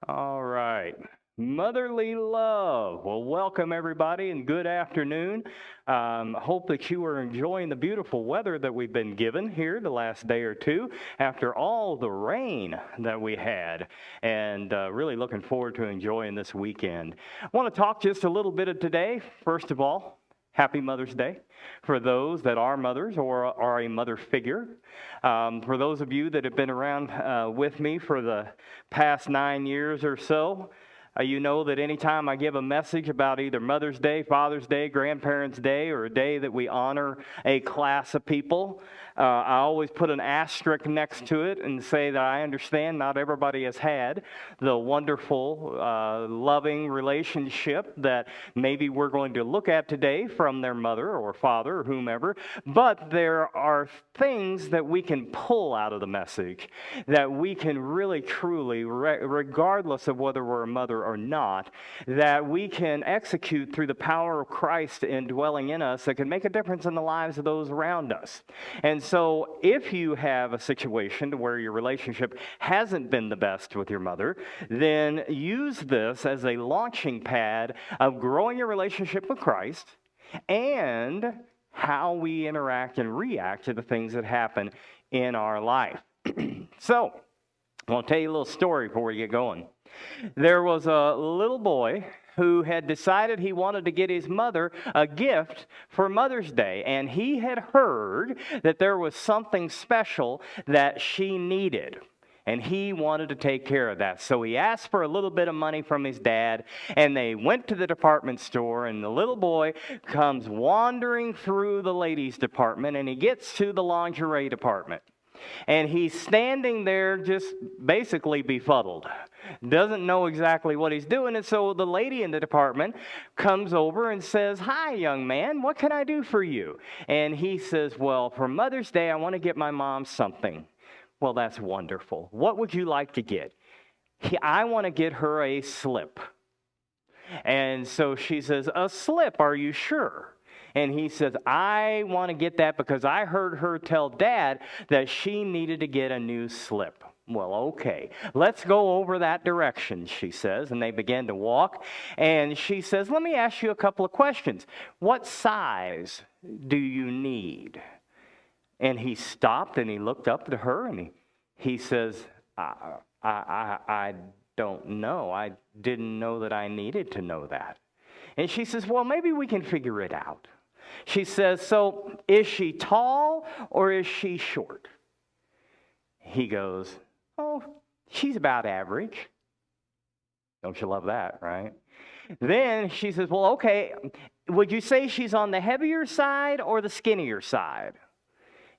All right. Motherly love. Well, welcome everybody and good afternoon. Hope that you are enjoying the beautiful weather that we've been given here the last day or two after all the rain that we had. And really looking forward to enjoying this weekend. I want to talk just a little bit of today. First of all, Happy Mother's Day for those that are mothers or are a mother figure. For those of you that have been around with me for the past 9 years or so, you know that anytime I give a message about either Mother's Day, Father's Day, Grandparents' Day, or a day that we honor a class of people, I always put an asterisk next to it and say that I understand not everybody has had the wonderful, loving relationship that maybe we're going to look at today from their mother or father or whomever, but there are things that we can pull out of the message that we can really, truly, regardless of whether we're a mother or not, that we can execute through the power of Christ indwelling in us that can make a difference in the lives of those around us. And so if you have a situation where your relationship hasn't been the best with your mother, then use this as a launching pad of growing your relationship with Christ and how we interact and react to the things that happen in our life. So, I'll tell you a little story before we get going. There was a little boy who had decided he wanted to get his mother a gift for Mother's Day, and he had heard that there was something special that she needed. And he wanted to take care of that. So he asked for a little bit of money from his dad, and they went to the department store, and the little boy comes wandering through the ladies' department, and he gets to the lingerie department. And he's standing there just basically befuddled. Doesn't know exactly what he's doing. And so the lady in the department comes over and says, "Hi, young man, what can I do for you?" And he says, "Well, for Mother's Day, I want to get my mom something." "Well, that's wonderful. What would you like to get?" "I want to get her a slip." And so she says, "A slip, are you sure?" And he says, "I want to get that because I heard her tell Dad that she needed to get a new slip." "Well, okay, let's go over that direction," she says. And they begin to walk. And she says, "Let me ask you a couple of questions. What size do you need?" And he stopped and he looked up to her and he says, I don't know. I didn't know that I needed to know that." And she says, "Well, maybe we can figure it out." She says, "So is she tall or is she short?" He goes, "Oh, she's about average." Don't you love that, right? Then she says, "Well, okay, would you say she's on the heavier side or the skinnier side?"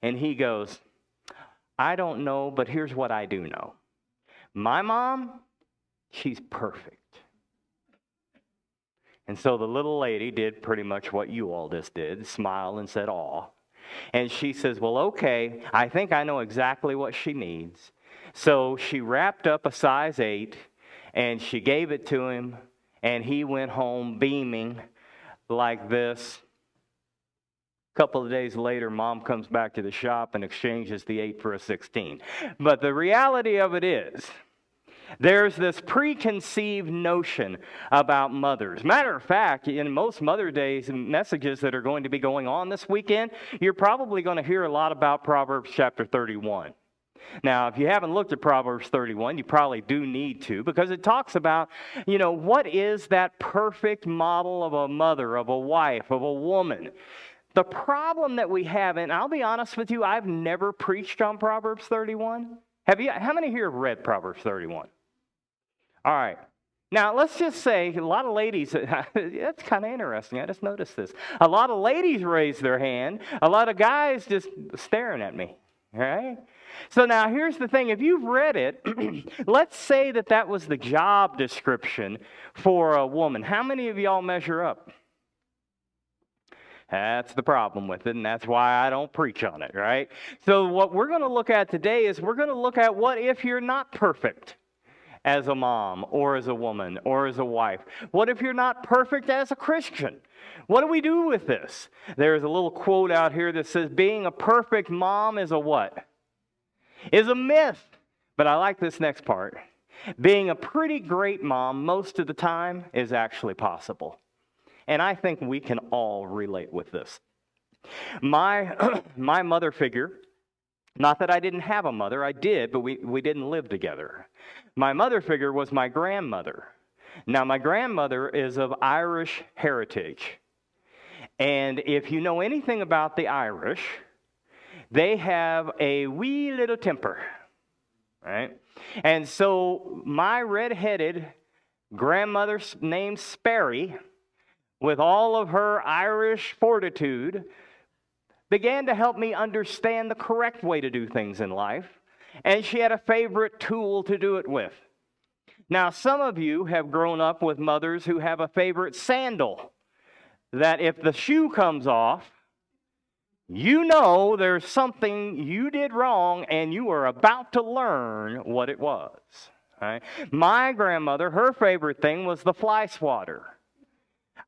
And he goes, "I don't know, but here's what I do know. My mom, she's perfect." And so the little lady did pretty much what you all just did, smiled and said, "Aw." And she says, "Well, okay, I think I know exactly what she needs." So she wrapped up a size 8, and she gave it to him, and he went home beaming like this. A couple of days later, Mom comes back to the shop and exchanges the 8 for a 16. But the reality of it is, there's this preconceived notion about mothers. Matter of fact, in most Mother Days messages that are going to be going on this weekend, you're probably going to hear a lot about Proverbs chapter 31. Now, if you haven't looked at Proverbs 31, you probably do need to, because it talks about, what is that perfect model of a mother, of a wife, of a woman. The problem that we have, and I'll be honest with you, I've never preached on Proverbs 31. Have you? How many here have read Proverbs 31? All right. Now, let's just say a lot of ladies, that's kind of interesting. I just noticed this. A lot of ladies raise their hand. A lot of guys just staring at me. All right? So now here's the thing. If you've read it, let's say that was the job description for a woman. How many of y'all measure up? That's the problem with it, and that's why I don't preach on it, right? So what we're going to look at today is we're going to look at what if you're not perfect as a mom or as a woman or as a wife? What if you're not perfect as a Christian? What do we do with this? There's a little quote out here that says, being a perfect mom is a what? Is a myth. But I like this next part. Being a pretty great mom most of the time is actually possible. And I think we can all relate with this. My mother figure, not that I didn't have a mother, I did, but we didn't live together. My mother figure was my grandmother. Now, my grandmother is of Irish heritage. And if you know anything about the Irish, they have a wee little temper, right? And so my redheaded grandmother named Sperry, with all of her Irish fortitude, began to help me understand the correct way to do things in life. And she had a favorite tool to do it with. Now, some of you have grown up with mothers who have a favorite sandal, that if the shoe comes off, you know there's something you did wrong and you are about to learn what it was. Right? My grandmother, her favorite thing was the fly swatter.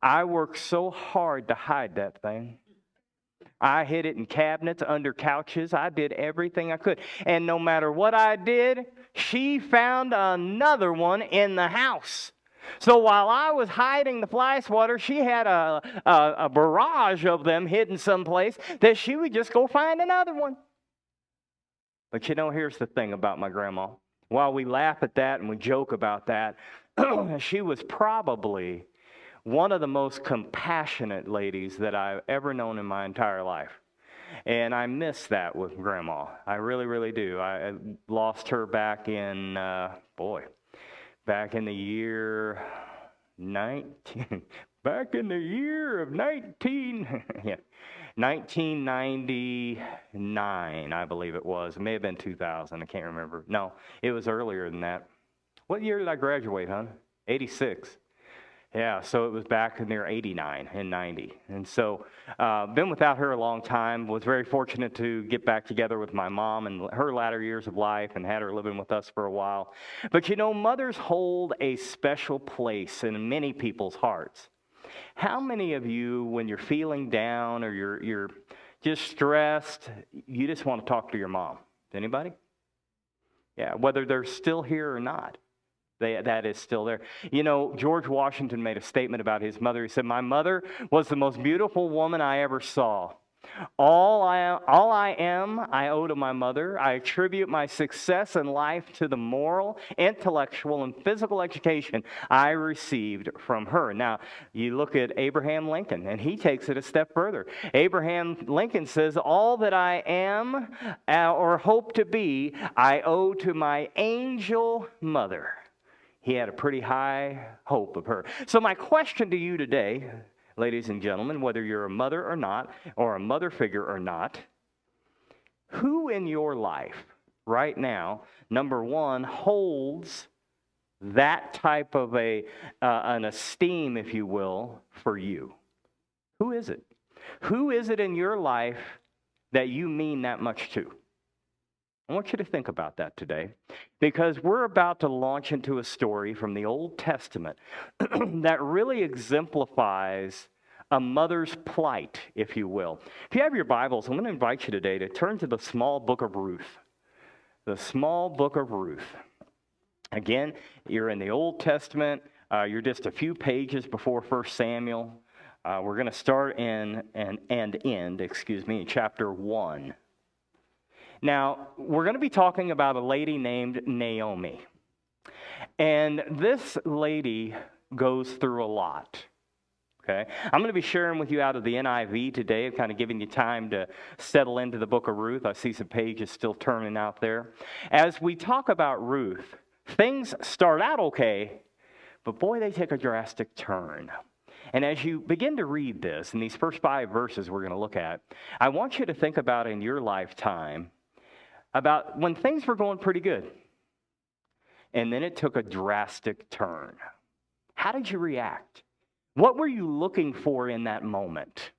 I worked so hard to hide that thing. I hid it in cabinets, under couches. I did everything I could. And no matter what I did, she found another one in the house. So while I was hiding the fly swatter, she had a barrage of them hidden someplace that she would just go find another one. But you know, here's the thing about my grandma. While we laugh at that and we joke about that, she was probably one of the most compassionate ladies that I've ever known in my entire life. And I miss that with Grandma. I really, really do. I lost her back in, back in the year 1999, I believe it was. It may have been 2000. I can't remember. No, it was earlier than that. What year did I graduate, hon? 86. Yeah, so it was back near 89 and 90. And so been without her a long time. Was very fortunate to get back together with my mom in her latter years of life and had her living with us for a while. But you know, mothers hold a special place in many people's hearts. How many of you, when you're feeling down or you're just stressed, you just want to talk to your mom? Anybody? Yeah, whether they're still here or not. That is still there. You know, George Washington made a statement about his mother. He said, "My mother was the most beautiful woman I ever saw. All I am, I owe to my mother. I attribute my success in life to the moral, intellectual, and physical education I received from her." Now, you look at Abraham Lincoln, and he takes it a step further. Abraham Lincoln says, "All that I am or hope to be, I owe to my angel mother." He had a pretty high hope of her. So my question to you today, ladies and gentlemen, whether you're a mother or not, or a mother figure or not, who in your life right now, number one, holds that type of an esteem, if you will, for you? Who is it? Who is it in your life that you mean that much to? I want you to think about that today, because we're about to launch into a story from the Old Testament that really exemplifies a mother's plight, if you will. If you have your Bibles, I'm going to invite you today to turn to the small book of Ruth. The small book of Ruth. Again, you're in the Old Testament. You're just a few pages before 1 Samuel. We're going to start and end in chapter 1. Now, we're going to be talking about a lady named Naomi. And this lady goes through a lot. Okay? I'm going to be sharing with you out of the NIV today, kind of giving you time to settle into the book of Ruth. I see some pages still turning out there. As we talk about Ruth, things start out okay, but boy, they take a drastic turn. And as you begin to read this, in these first 5 verses we're going to look at, I want you to think about in your lifetime about when things were going pretty good, and then it took a drastic turn. How did you react? What were you looking for in that moment?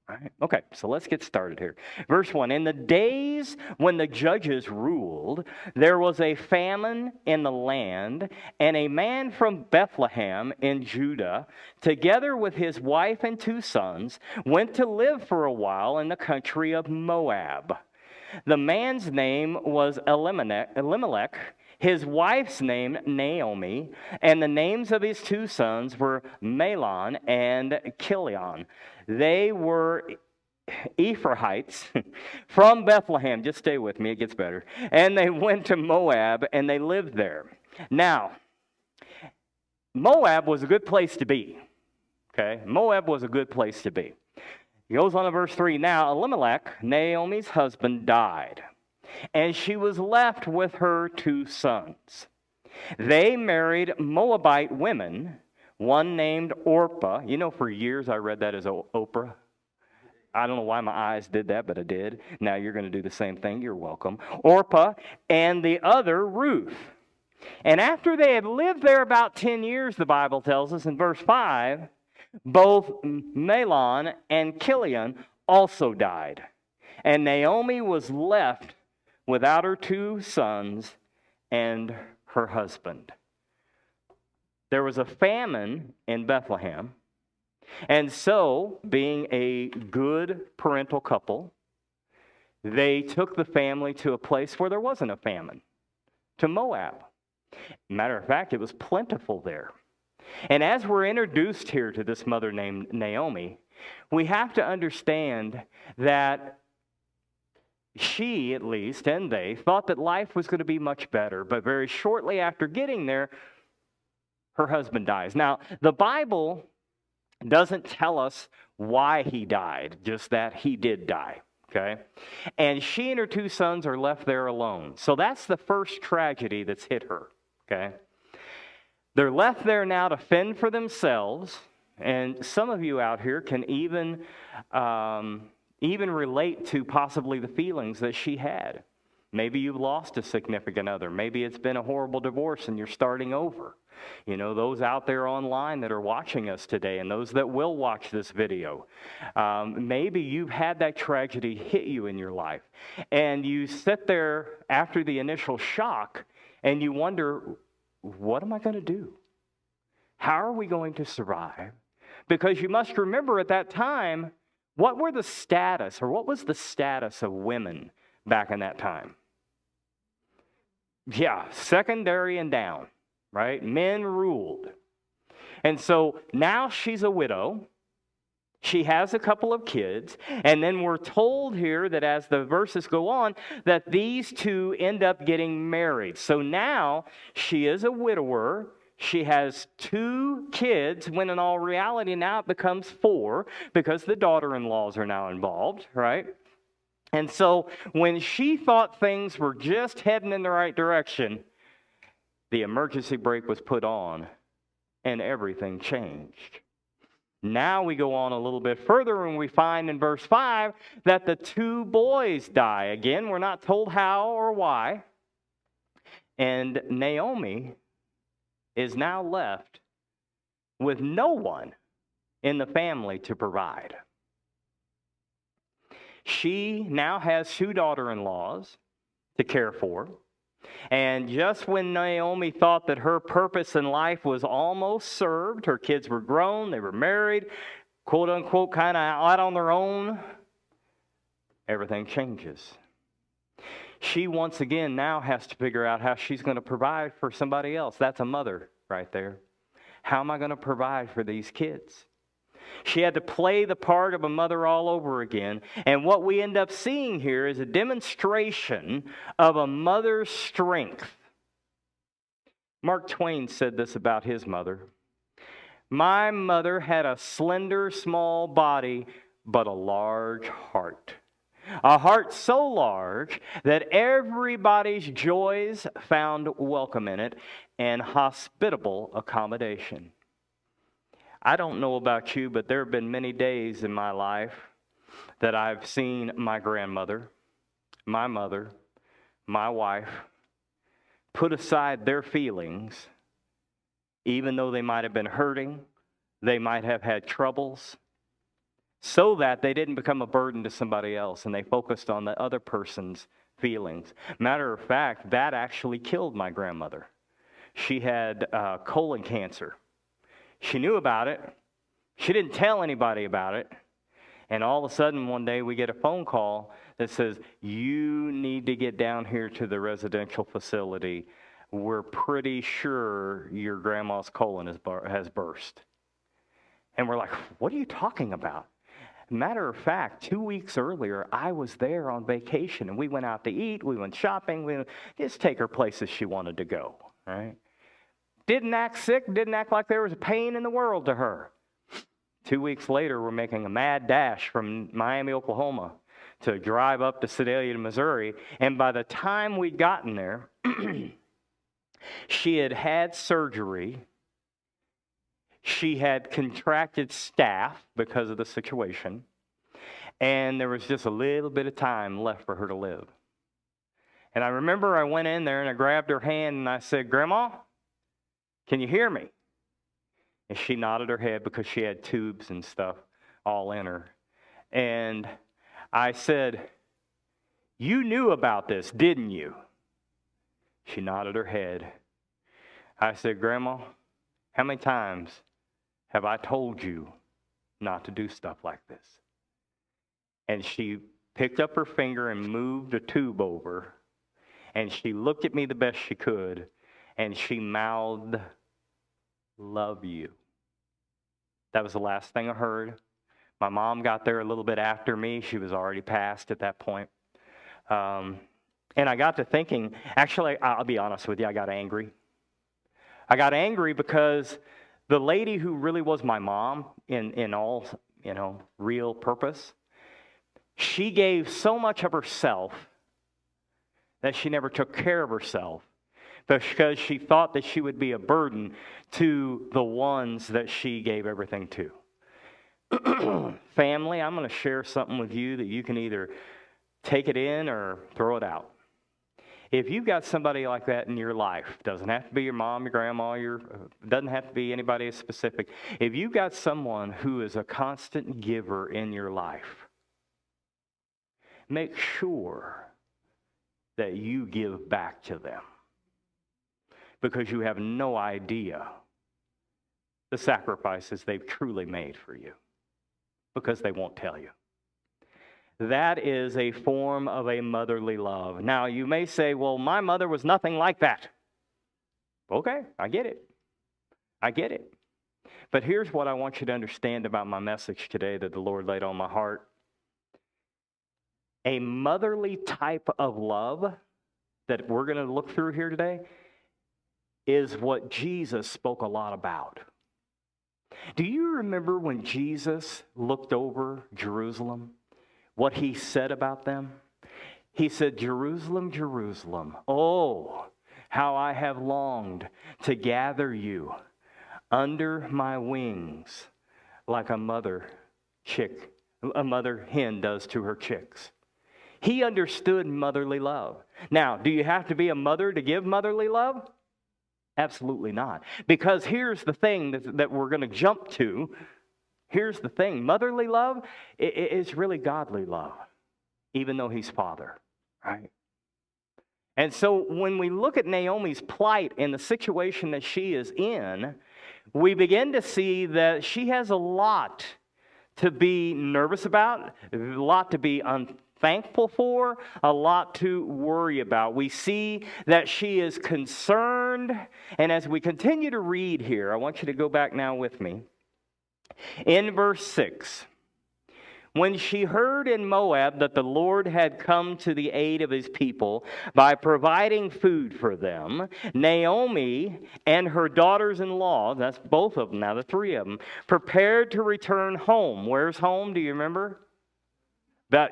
All right. Okay, so let's get started here. Verse 1, "In the days when the judges ruled, there was a famine in the land, and a man from Bethlehem in Judah, together with his wife and 2 sons, went to live for a while in the country of Moab. The man's name was Elimelech, his wife's name Naomi, and the names of his two sons were Mahlon and Chilion. They were Ephrathites from Bethlehem. Just stay with me, it gets better. And they went to Moab, and they lived there. Now, Moab was a good place to be. Okay? Moab was a good place to be. He goes on to verse 3. Now, Elimelech, Naomi's husband, died, and she was left with her two sons. They married Moabite women, one named Orpah. You know, for years I read that as Oprah. I don't know why my eyes did that, but I did. Now you're going to do the same thing. You're welcome. Orpah, and the other Ruth. And after they had lived there about 10 years, the Bible tells us in verse 5, both Mahlon and Chilion also died. And Naomi was left without her two sons and her husband. There was a famine in Bethlehem. And so, being a good parental couple, they took the family to a place where there wasn't a famine, to Moab. Matter of fact, it was plentiful there. And as we're introduced here to this mother named Naomi, we have to understand that she, at least, and they, thought that life was going to be much better. But very shortly after getting there, her husband dies. Now, the Bible doesn't tell us why he died, just that he did die, okay? And she and her two sons are left there alone. So that's the first tragedy that's hit her, okay? They're left there now to fend for themselves, and some of you out here can even relate to possibly the feelings that she had. Maybe you've lost a significant other. Maybe it's been a horrible divorce and you're starting over. You know, those out there online that are watching us today and those that will watch this video, maybe you've had that tragedy hit you in your life. And you sit there after the initial shock and you wonder, what am I going to do? How are we going to survive? Because you must remember at that time, what was the status of women back in that time? Yeah, secondary and down, right? Men ruled. And so now she's a widow. She has a couple of kids. And then we're told here that as the verses go on, that these two end up getting married. So now she is a widower. She has two kids, when in all reality now it becomes four, because the daughter-in-laws are now involved, right? And so when she thought things were just heading in the right direction, the emergency brake was put on and everything changed. Now we go on a little bit further and we find in verse 5 that the two boys die. Again, we're not told how or why. And Naomi is now left with no one in the family to provide. She now has two daughter-in-laws to care for. And just when Naomi thought that her purpose in life was almost served, her kids were grown, they were married, quote unquote, kind of out on their own, everything changes. She once again now has to figure out how she's going to provide for somebody else. That's a mother right there. How am I going to provide for these kids? She had to play the part of a mother all over again. And what we end up seeing here is a demonstration of a mother's strength. Mark Twain said this about his mother. My mother had a slender, small body, but a large heart. A heart so large that everybody's joys found welcome in it and hospitable accommodation. I don't know about you, but there have been many days in my life that I've seen my grandmother, my mother, my wife put aside their feelings, even though they might have been hurting, they might have had troubles, so that they didn't become a burden to somebody else and they focused on the other person's feelings. Matter of fact, that actually killed my grandmother. She had colon cancer. She knew about it. She didn't tell anybody about it. And all of a sudden, one day, we get a phone call that says, you need to get down here to the residential facility. We're pretty sure your grandma's colon has burst. And we're like, what are you talking about? Matter of fact, 2 weeks earlier, I was there on vacation, and we went out to eat, we went shopping, just take her places she wanted to go, right? Didn't act sick, didn't act like there was a pain in the world to her. 2 weeks later, we're making a mad dash from Miami, Oklahoma, to drive up to Sedalia, Missouri, and by the time we'd gotten there, she had had surgery. She had contracted staph because of the situation, and there was just a little bit of time left for her to live. And I remember I went in there and I grabbed her hand and I said, Grandma, can you hear me? And she nodded her head because she had tubes and stuff all in her. And I said, you knew about this, didn't you? She nodded her head. I said, Grandma, how many times have I told you not to do stuff like this? And she picked up her finger and moved a tube over, and she looked at me the best she could, and she mouthed, love you. That was the last thing I heard. My mom got there a little bit after me. She was already passed at that point. And I got to thinking, actually, I'll be honest with you, I got angry. I got angry because the lady who really was my mom in all, real purpose, she gave so much of herself that she never took care of herself because she thought that she would be a burden to the ones that she gave everything to. Family, I'm going to share something with you that you can either take it in or throw it out. If you've got somebody like that in your life, doesn't have to be your mom, your grandma, doesn't have to be anybody specific. If you've got someone who is a constant giver in your life, make sure that you give back to them, because you have no idea the sacrifices they've truly made for you, because they won't tell you. That is a form of a motherly love. Now, you may say, well, my mother was nothing like that. Okay, I get it. I get it. But here's what I want you to understand about my message today that the Lord laid on my heart. A motherly type of love that we're going to look through here today is what Jesus spoke a lot about. Do you remember when Jesus looked over Jerusalem? What he said about them? He said, Jerusalem, Jerusalem, oh, how I have longed to gather you under my wings like a mother hen does to her chicks. He understood motherly love. Now, do you have to be a mother to give motherly love? Absolutely not. Because here's the thing that we're going to jump to. Here's the thing. Motherly love is really godly love, even though he's Father, right? And so when we look at Naomi's plight and the situation that she is in, we begin to see that she has a lot to be nervous about, a lot to be unthankful for, a lot to worry about. We see that she is concerned, and as we continue to read here, I want you to go back now with me. In verse 6, when she heard in Moab that the Lord had come to the aid of his people by providing food for them, Naomi and her daughters-in-law, that's both of them now, the three of them, prepared to return home. Where's home? Do you remember?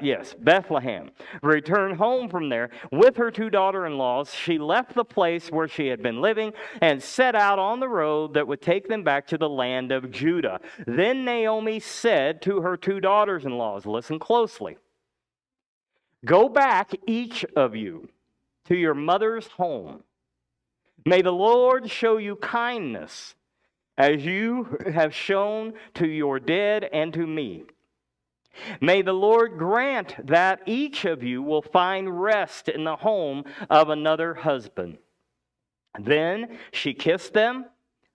Yes, Bethlehem. Returned home from there with her two daughter-in-laws. She left the place where she had been living and set out on the road that would take them back to the land of Judah. Then Naomi said to her two daughters-in-laws, listen closely, go back, each of you, to your mother's home. May the Lord show you kindness as you have shown to your dead and to me. May the Lord grant that each of you will find rest in the home of another husband. Then she kissed them.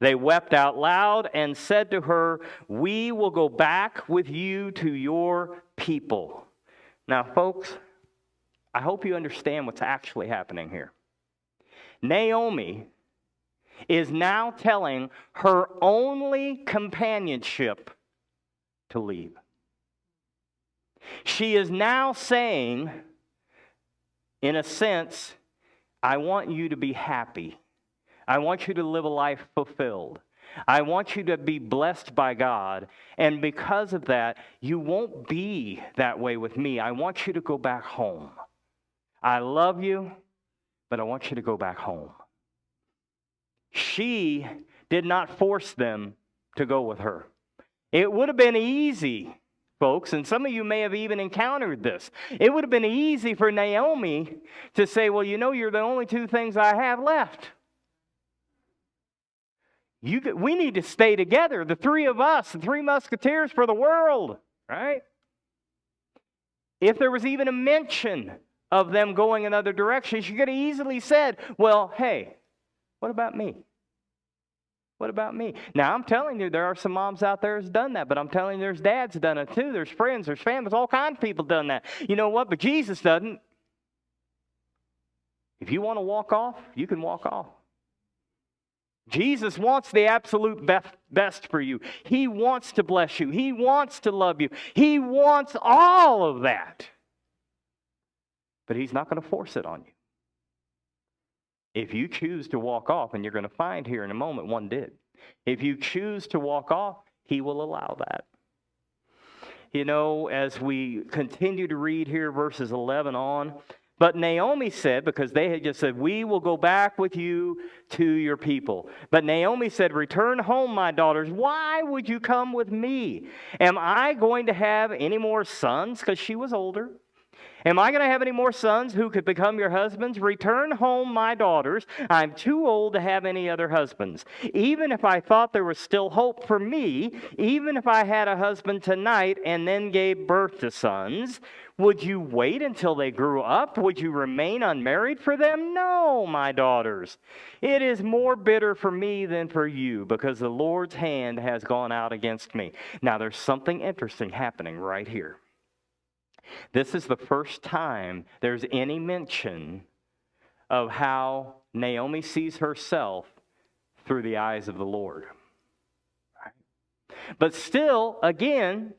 They wept out loud and said to her, "We will go back with you to your people." Now, folks, I hope you understand what's actually happening here. Naomi is now telling her only companionship to leave. She is now saying, in a sense, I want you to be happy. I want you to live a life fulfilled. I want you to be blessed by God. And because of that, you won't be that way with me. I want you to go back home. I love you, but I want you to go back home. She did not force them to go with her. It would have been easy, folks, and some of you may have even encountered this. It would have been easy for Naomi to say, well, you know, you're the only two things I have left. We need to stay together, the three of us, the three musketeers for the world, right? If there was even a mention of them going another direction, she could have easily said, well, hey, what about me? What about me? Now, I'm telling you, there are some moms out there who's done that, but I'm telling you, there's dads done it too. There's friends, there's families, all kinds of people done that. You know what? But Jesus doesn't. If you want to walk off, you can walk off. Jesus wants the absolute best for you. He wants to bless you. He wants to love you. He wants all of that. But He's not going to force it on you. If you choose to walk off, and you're going to find here in a moment one did. If you choose to walk off, He will allow that. You know, as we continue to read here, verses 11 on, but Naomi said, because they had just said, we will go back with you to your people. But Naomi said, return home, my daughters. Why would you come with me? Am I going to have any more sons? Because she was older. Am I going to have any more sons who could become your husbands? Return home, my daughters. I'm too old to have any other husbands. Even if I thought there was still hope for me, even if I had a husband tonight and then gave birth to sons, would you wait until they grew up? Would you remain unmarried for them? No, my daughters. It is more bitter for me than for you, because the Lord's hand has gone out against me. Now, there's something interesting happening right here. This is the first time there's any mention of how Naomi sees herself through the eyes of the Lord. But still, again,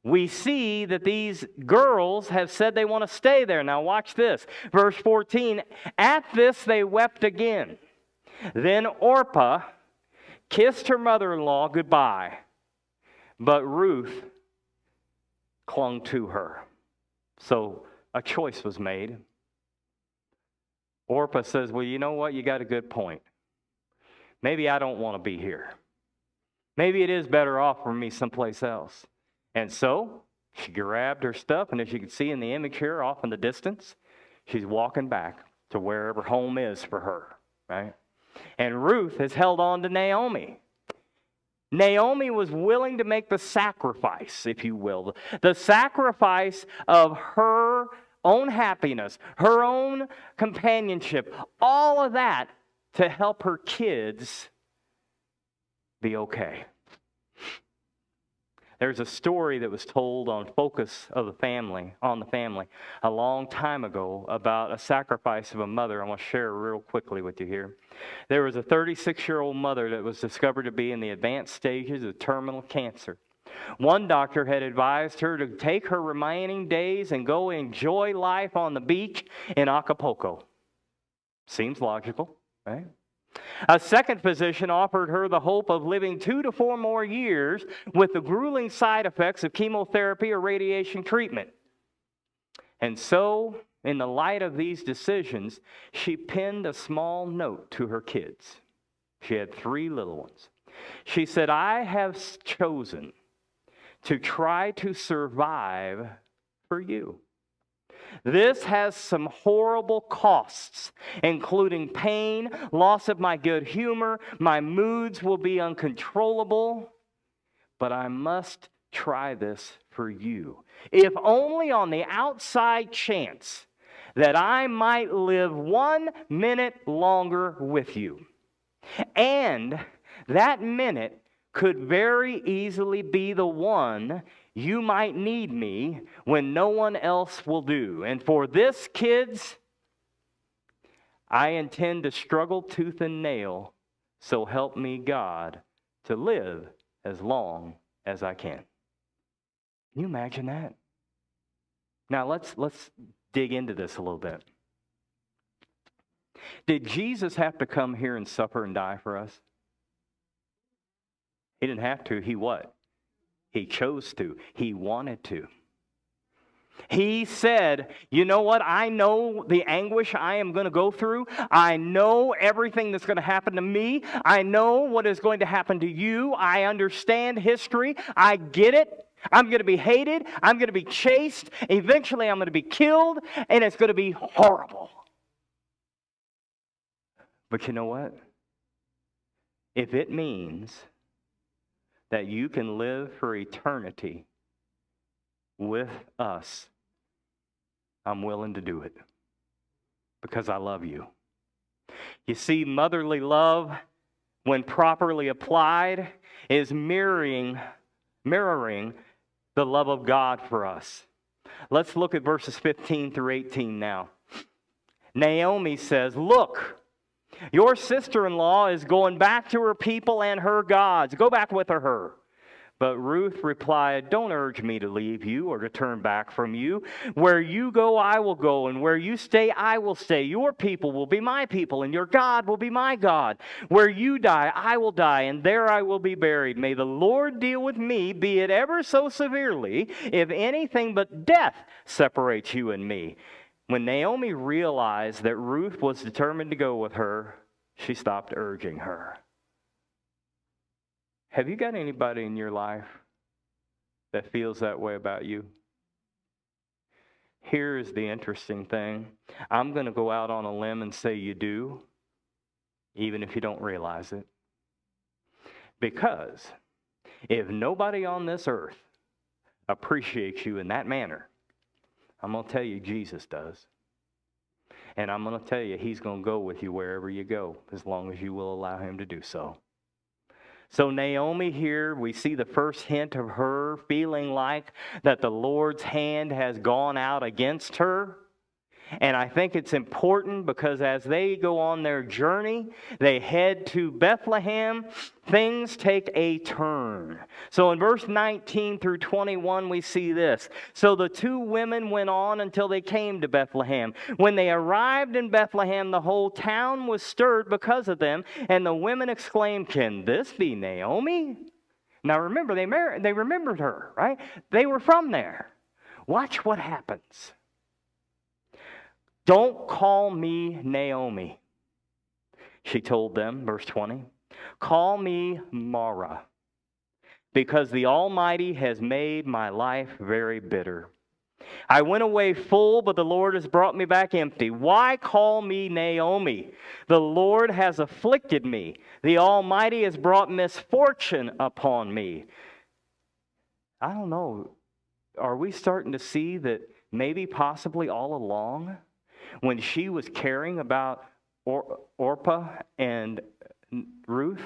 we see that these girls have said they want to stay there. Now watch this. Verse 14, at this they wept again. Then Orpah kissed her mother-in-law goodbye, but Ruth clung to her. So a choice was made. Orpah says, well, you know what? You got a good point. Maybe I don't want to be here. Maybe it is better off for me someplace else. And so she grabbed her stuff, and as you can see in the image here off in the distance, she's walking back to wherever home is for her, right? And Ruth has held on to Naomi. Naomi was willing to make the sacrifice, if you will, the sacrifice of her own happiness, her own companionship, all of that to help her kids be okay. There's a story that was told on Focus of the Family, on the Family, a long time ago about a sacrifice of a mother. I want to share real quickly with you here. There was a 36-year-old mother that was discovered to be in the advanced stages of terminal cancer. One doctor had advised her to take her remaining days and go enjoy life on the beach in Acapulco. Seems logical, right? A second physician offered her the hope of living 2 to 4 more years with the grueling side effects of chemotherapy or radiation treatment. And so, in the light of these decisions, she penned a small note to her kids. She had 3 little ones. She said, I have chosen to try to survive for you. This has some horrible costs, including pain, loss of my good humor. My moods will be uncontrollable, but I must try this for you. If only on the outside chance that I might live 1 minute longer with you. And that minute could very easily be the one you might need me when no one else will do. And for this, kids, I intend to struggle tooth and nail, so help me God, to live as long as I can. Can you imagine that? Now let's dig into this a little bit. Did Jesus have to come here and suffer and die for us? He didn't have to. He what? He chose to. He wanted to. He said, you know what? I know the anguish I am going to go through. I know everything that's going to happen to me. I know what is going to happen to you. I understand history. I get it. I'm going to be hated. I'm going to be chased. Eventually, I'm going to be killed, and it's going to be horrible. But you know what? If it means that you can live for eternity with us, I'm willing to do it because I love you. You see, motherly love, when properly applied, is mirroring the love of God for us. Let's look at verses 15 through 18 now. Naomi says, look, your sister-in-law is going back to her people and her gods. Go back with her. But Ruth replied, don't urge me to leave you or to turn back from you. Where you go, I will go, and where you stay, I will stay. Your people will be my people, and your God will be my God. Where you die, I will die, and there I will be buried. May the Lord deal with me, be it ever so severely, if anything but death separates you and me. When Naomi realized that Ruth was determined to go with her, she stopped urging her. Have you got anybody in your life that feels that way about you? Here's the interesting thing. I'm going to go out on a limb and say you do, even if you don't realize it. Because if nobody on this earth appreciates you in that manner, I'm going to tell you Jesus does. And I'm going to tell you He's going to go with you wherever you go, as long as you will allow Him to do so. So Naomi here, we see the first hint of her feeling like that the Lord's hand has gone out against her. And I think it's important because as they go on their journey, they head to Bethlehem, things take a turn. So in verse 19 through 21, we see this. So the two women went on until they came to Bethlehem. When they arrived in Bethlehem, the whole town was stirred because of them, and the women exclaimed, can this be Naomi? Now remember, they remembered her, right? They were from there. Watch what happens. Don't call me Naomi, she told them, verse 20. Call me Mara, because the Almighty has made my life very bitter. I went away full, but the Lord has brought me back empty. Why call me Naomi? The Lord has afflicted me. The Almighty has brought misfortune upon me. I don't know. Are we starting to see that maybe possibly all along, when she was caring about Orpah and Ruth,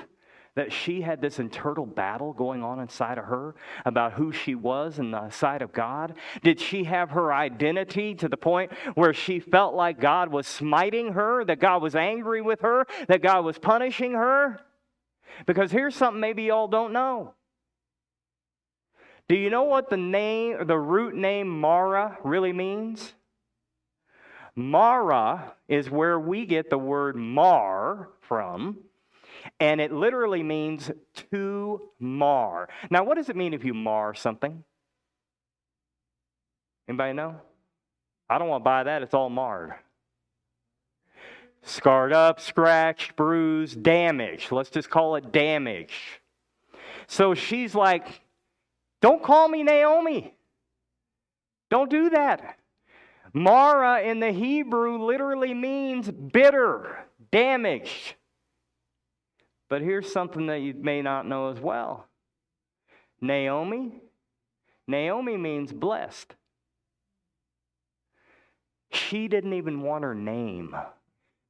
that she had this internal battle going on inside of her about who she was in the sight of God? Did she have her identity to the point where she felt like God was smiting her, that God was angry with her, that God was punishing her? Because here's something maybe y'all don't know. Do you know what the root name Mara really means? Mara is where we get the word mar from, and it literally means to mar. Now, what does it mean if you mar something? Anybody know? I don't want to buy that. It's all marred. Scarred up, scratched, bruised, damaged. Let's just call it damaged. So she's like, don't call me Naomi. Don't do that. Mara in the Hebrew literally means bitter, damaged. But here's something that you may not know as well. Naomi means blessed. She didn't even want her name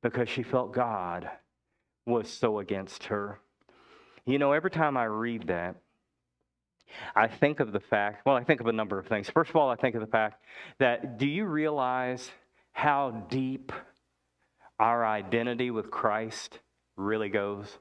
because she felt God was so against her. You know, every time I read that, I think of the fact, well, I think of a number of things. First of all, I think of the fact that, do you realize how deep our identity with Christ really goes?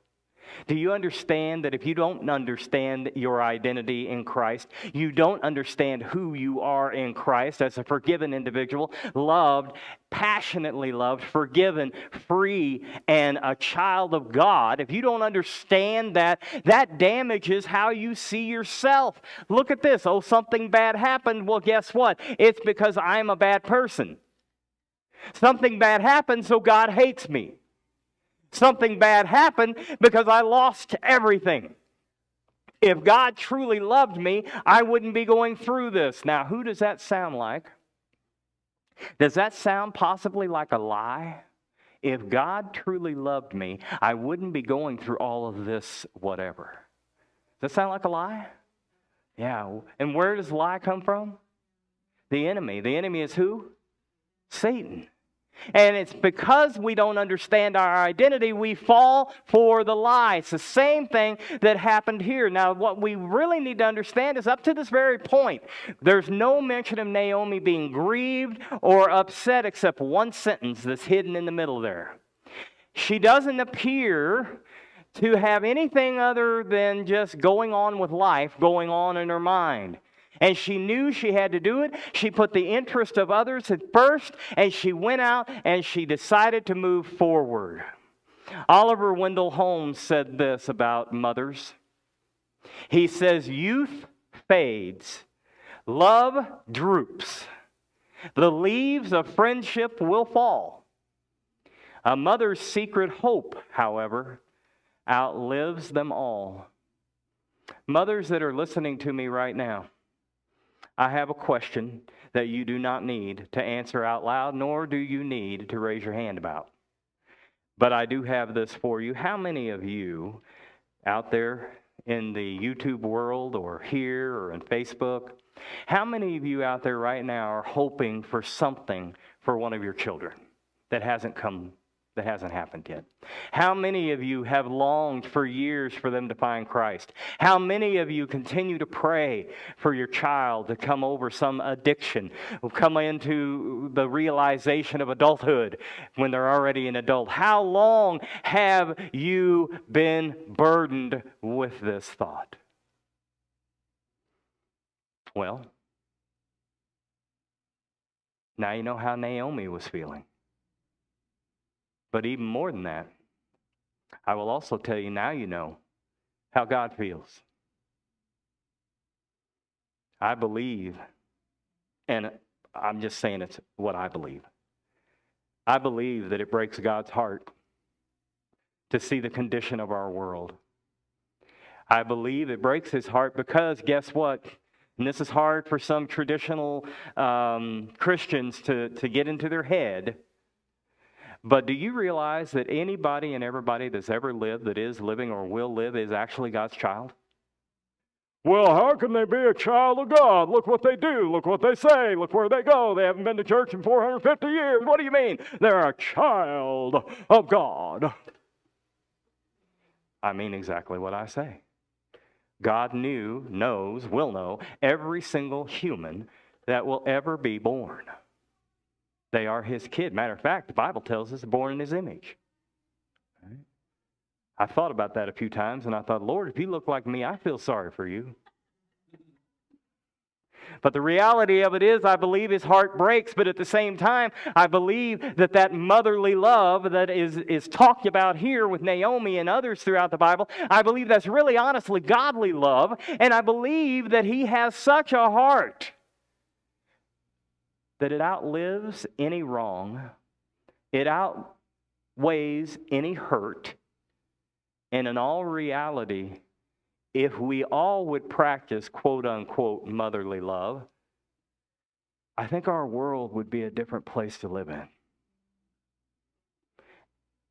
Do you understand that if you don't understand your identity in Christ, you don't understand who you are in Christ as a forgiven individual, loved, passionately loved, forgiven, free, and a child of God? If you don't understand that, that damages how you see yourself. Look at this. Oh, something bad happened. Well, guess what? It's because I'm a bad person. Something bad happened, so God hates me. Something bad happened because I lost everything. If God truly loved me, I wouldn't be going through this. Now, who does that sound like? Does that sound possibly like a lie? If God truly loved me, I wouldn't be going through all of this whatever. Does that sound like a lie? Yeah. And where does lie come from? The enemy. The enemy is who? Satan. And it's because we don't understand our identity, we fall for the lie. It's the same thing that happened here. Now, what we really need to understand is up to this very point, there's no mention of Naomi being grieved or upset except one sentence that's hidden in the middle there. She doesn't appear to have anything other than just going on with life going on in her mind. And she knew she had to do it. She put the interest of others at first, and she went out and she decided to move forward. Oliver Wendell Holmes said this about mothers. He says, "Youth fades, love droops, the leaves of friendship will fall. A mother's secret hope, however, outlives them all." Mothers that are listening to me right now, I have a question that you do not need to answer out loud, nor do you need to raise your hand about. But I do have this for you. How many of you out there in the YouTube world or here or in Facebook, how many of you out there right now are hoping for something for one of your children that hasn't happened yet? How many of you have longed for years for them to find Christ? How many of you continue to pray for your child to come over some addiction, come into the realization of adulthood when they're already an adult? How long have you been burdened with this thought? Well, now you know how Naomi was feeling. But even more than that, I will also tell you, now you know how God feels. I believe, and I'm just saying it's what I believe. I believe that it breaks God's heart to see the condition of our world. I believe it breaks his heart because, guess what? And this is hard for some traditional Christians to get into their head. But do you realize that anybody and everybody that's ever lived, that is living or will live, is actually God's child? Well, how can they be a child of God? Look what they do. Look what they say. Look where they go. They haven't been to church in 450 years. What do you mean? They're a child of God. I mean exactly what I say. God knows, will know every single human that will ever be born. They are his kid. Matter of fact, the Bible tells us they're born in his image. Right? I thought about that a few times, and I thought, Lord, if you look like me, I feel sorry for you. But the reality of it is, I believe his heart breaks, but at the same time, I believe that motherly love that is talked about here with Naomi and others throughout the Bible, I believe that's really honestly godly love, and I believe that he has such a heart that it outlives any wrong, it outweighs any hurt, and in all reality, if we all would practice quote-unquote motherly love, I think our world would be a different place to live in.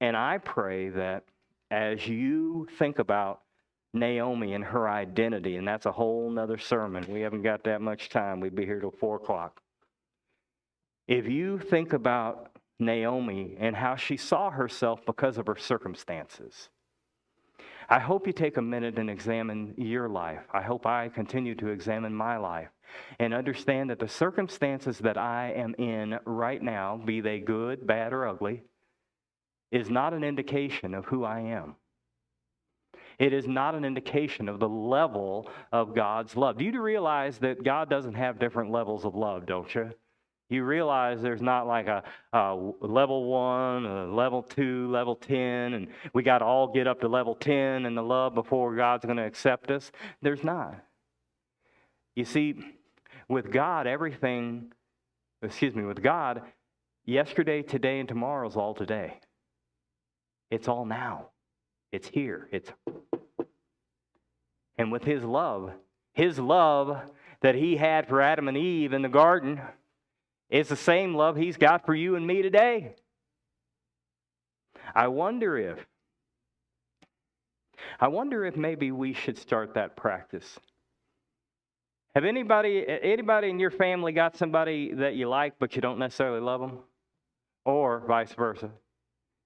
And I pray that as you think about Naomi and her identity, and that's a whole nother sermon. We haven't got that much time. We'd be here till 4 o'clock. If you think about Naomi and how she saw herself because of her circumstances, I hope you take a minute and examine your life. I hope I continue to examine my life and understand that the circumstances that I am in right now, be they good, bad, or ugly, is not an indication of who I am. It is not an indication of the level of God's love. Do you realize that God doesn't have different levels of love, don't you? You realize there's not like a level 1, a level 2, level 10, and we got to all get up to level 10 in the love before God's going to accept us. There's not. You see, with God, with God, yesterday, today, and tomorrow is all today. It's all now. It's here. And with His love that He had for Adam and Eve in the garden, it's the same love He's got for you and me today. I wonder if maybe we should start that practice. Have anybody in your family got somebody that you like but you don't necessarily love them? Or vice versa.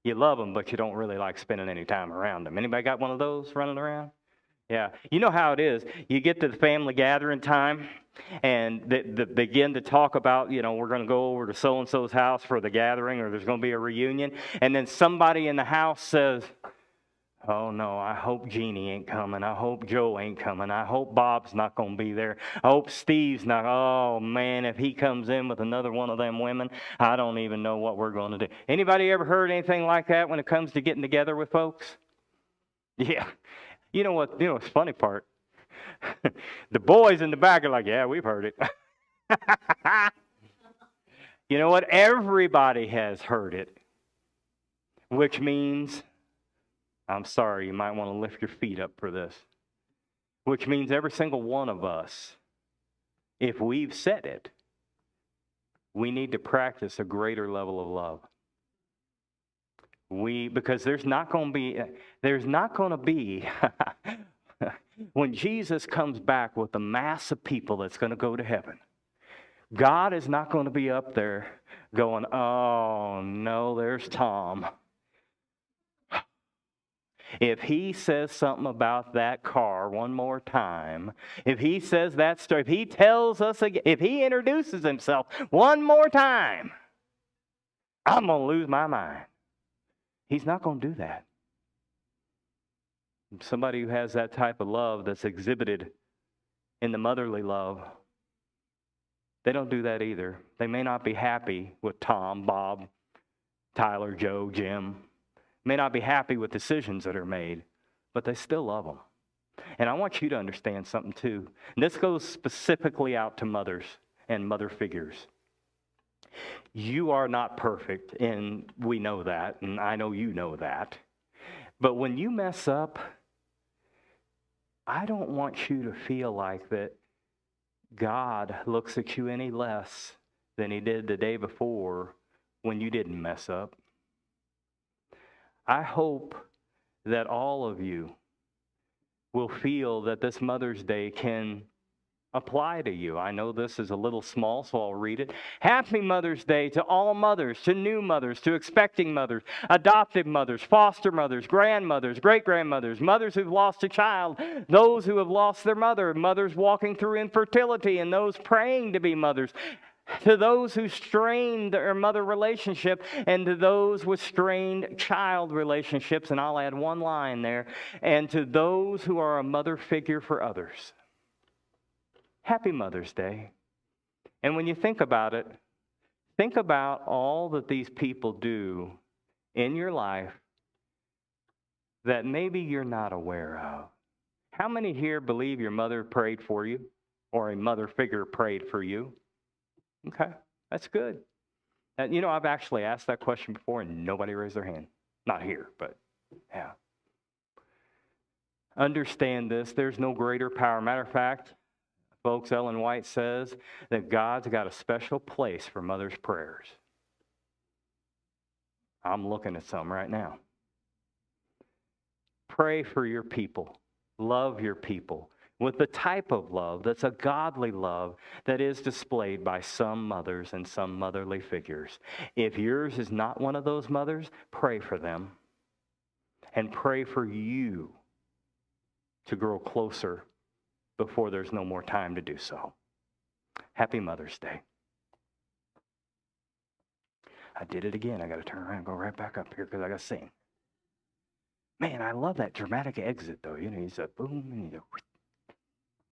You love them but you don't really like spending any time around them. Anybody got one of those running around? Yeah. You know how it is. You get to the family gathering time, and they begin to talk about, we're going to go over to so-and-so's house for the gathering, or there's going to be a reunion. And then somebody in the house says, oh, no, I hope Jeannie ain't coming. I hope Joe ain't coming. I hope Bob's not going to be there. I hope Steve's not. Oh, man, if he comes in with another one of them women, I don't even know what we're going to do. Anybody ever heard anything like that when it comes to getting together with folks? Yeah. You know what? The funny part? The boys in the back are like, yeah, we've heard it. You know what? Everybody has heard it. Which means, I'm sorry, you might want to lift your feet up for this. Which means every single one of us, if we've said it, we need to practice a greater level of love. Because there's not going to be when Jesus comes back with a mass of people that's going to go to heaven, God is not going to be up there going, oh, no, there's Tom. If he says something about that car one more time, if he says that story, if he tells us again, if he introduces himself one more time, I'm going to lose my mind. He's not going to do that. Somebody who has that type of love that's exhibited in the motherly love, they don't do that either. They may not be happy with Tom, Bob, Tyler, Joe, Jim. May not be happy with decisions that are made, but they still love them. And I want you to understand something too. And this goes specifically out to mothers and mother figures. You are not perfect, and we know that, and I know you know that. But when you mess up, I don't want you to feel like that God looks at you any less than He did the day before when you didn't mess up. I hope that all of you will feel that this Mother's Day can apply to you. I know this is a little small, so I'll read it. Happy Mother's Day to all mothers, to new mothers, to expecting mothers, adopted mothers, foster mothers, grandmothers, great-grandmothers, mothers who've lost a child, those who have lost their mother, mothers walking through infertility, and those praying to be mothers. To those who strained their mother relationship, and to those with strained child relationships, and I'll add one line there, and to those who are a mother figure for others. Happy Mother's Day. And when you think about it, think about all that these people do in your life that maybe you're not aware of. How many here believe your mother prayed for you or a mother figure prayed for you? Okay, that's good. And I've actually asked that question before and nobody raised their hand. Not here, but yeah. Understand this, there's no greater power. Matter of fact, folks, Ellen White says that God's got a special place for mother's prayers. I'm looking at some right now. Pray for your people. Love your people with the type of love that's a godly love that is displayed by some mothers and some motherly figures. If yours is not one of those mothers, pray for them. And pray for you to grow closer before there's no more time to do so. Happy Mother's Day. I did it again. I got to turn around and go right back up here because I got to sing. Man, I love that dramatic exit, though. You know, you said boom, and you go.